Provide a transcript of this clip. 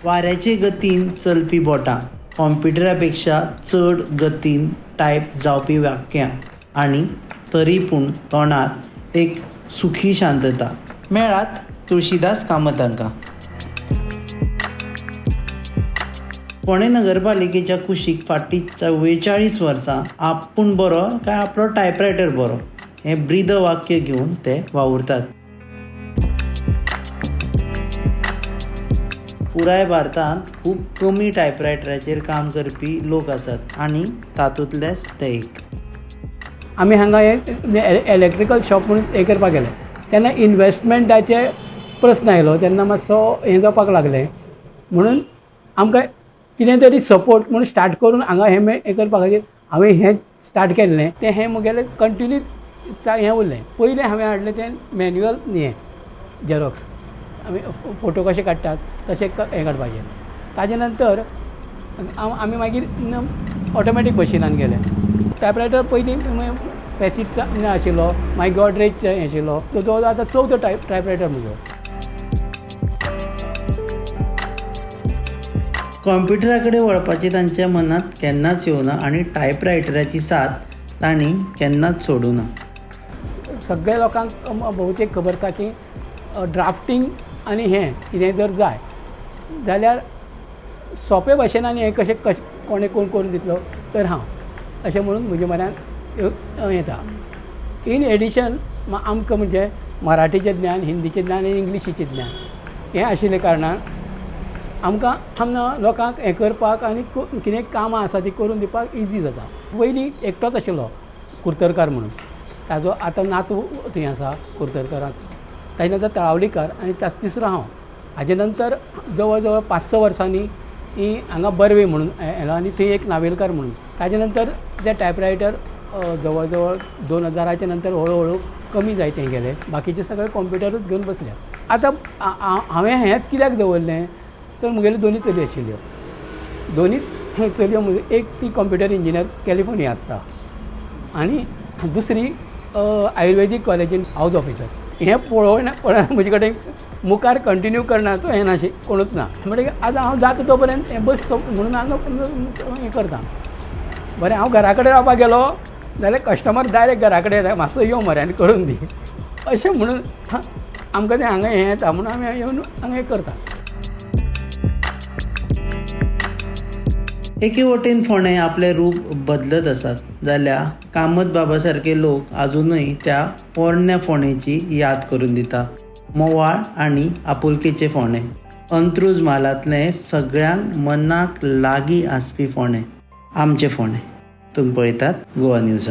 वाऱ्याचे गतीन चलपी बोटां, कॉम्प्युटरा पेक्षा चड गतीन टायप जावपी वाक्यां आनी तरी पूण तोंडात एक सुखी शांतता मेळात तुळशीदास कामतांका. फोंडे नगरपालिकेच्या कुशीक फाटीं 44 वर्सां आपूण बरो काय आपलो टायपरायटर बरो हें ब्रीद वाक्य घेवन ते वावुरतात. पुराय भारतांत खूब कमी टायपरायटराचेर काम करपी लोक आसात आनी तातूंतलेच ते एक. आमी हांगा इलेक्ट्रिकल शॉप म्हणून हें करपाक गेले तेन्ना इन्वेस्टमेंटाचे प्रस्न आयलो तेन्ना मातसो हें जावपाक लागलें म्हणून आमकां कितें तरी सपोर्ट म्हणून स्टार्ट करून हांगा हें करपा खातीर हांवें हें स्टार्ट केल्लें तें हें म्हगेलें कंटिन्यू हें उरलें. पयलें हांवें हाडलें तें मॅन्युअल हें झेरॉक्स आमी फोटो कशे काडटात तशें हें काडपाचें. ताजे नंतर आमी मागीर ऑटोमॅटीक मशिनान गेले. टायपरायटर पयलीं पॅसीटचा आशिल्लो मागीर गॉडरेजचो हें आशिल्लो तो आतां चवथो टायपरायटर म्हजो. कॉम्प्युटरा कडेन वळपाची तांच्या मनांत केन्नाच येवना आनी टायपरायटराची साथ तांणी केन्नाच सोडूना. सगळ्या लोकांक भोवतेक खबर आसा की ड्राफ्टींग आनी हें कितें जर जाय जाल्यार सोंपे भाशेन आनी हें कशें कोणें कोण करून दितलो तर हांव अशें म्हणून म्हज्या मनान येता. इन एडिशन आमकां म्हणजे मराठीचें ज्ञान, हिंदीचें ज्ञान आनी इंग्लिशीचें ज्ञान हें आशिल्ल्या कारणान आमकां लोकांक हें करपाक आनी कितें कामां आसा ती करून दिवपाक इजी जाता. पयलीं एकटोच आशिल्लो कुर्तरकार म्हणून, ताजो आतां नातू थंय आसा कुर्तरकाराचो, ताजे नंतर तळावलीकार आनी तिसरो हांव. हाजे नंतर जवळ जवळ 5-6 वर्सांनी हांगा बर्वे म्हणून येलो आनी थंय एक नावेलकार म्हणून. ताजे नंतर ते टायपरायटर जवळ जवळ 2000च्या नंतर हळू कमी जायते गेले. बाकीचे सगळे कॉम्प्युटरूच घेवन बसले. आतां हांवें हेंच कित्याक दवरलें तर म्हगेल्यो दोनी चलयो आशिल्ल्यो. दोनीच चलयो एक ती कॉम्प्युटर इंजिनियर कॅलिफोर्निया आसता आनी दुसरी आयुर्वेदीक कॉलेजीन हावज ऑफिसर. हें पळोवन म्हजे कडेन मुखार कंटिन्यू करण्याचो हें नाशि कोणूच ना. म्हणटकीर आतां हांव जाता तो पर्यंत हें बसतो म्हणून हांव हें करता. बरें हांव घरा कडेन रावपाक गेलो जाल्यार कस्टमर डायरेक्ट घरा कडेन येता, मातसो यो मरे आनी करून दी अशें म्हणून आमकां तें हांगा हें येता म्हणून आमी येवन हांगा हें करता. एके वटेन फोंडे आपलें रूप बदलत आसात जाल्यार कामत बाबा सारके लोक आजुनूय त्या पोरण्या फोंडेची याद करून दिता. मोवाळ आनी आपुलकेचे फोंडे, अंत्रूज म्हालांतलें सगळ्यांक मनाक लागीं आसपी फोंडे, आमचें फोंडे. तुमी पळयतात गोवा न्यूज.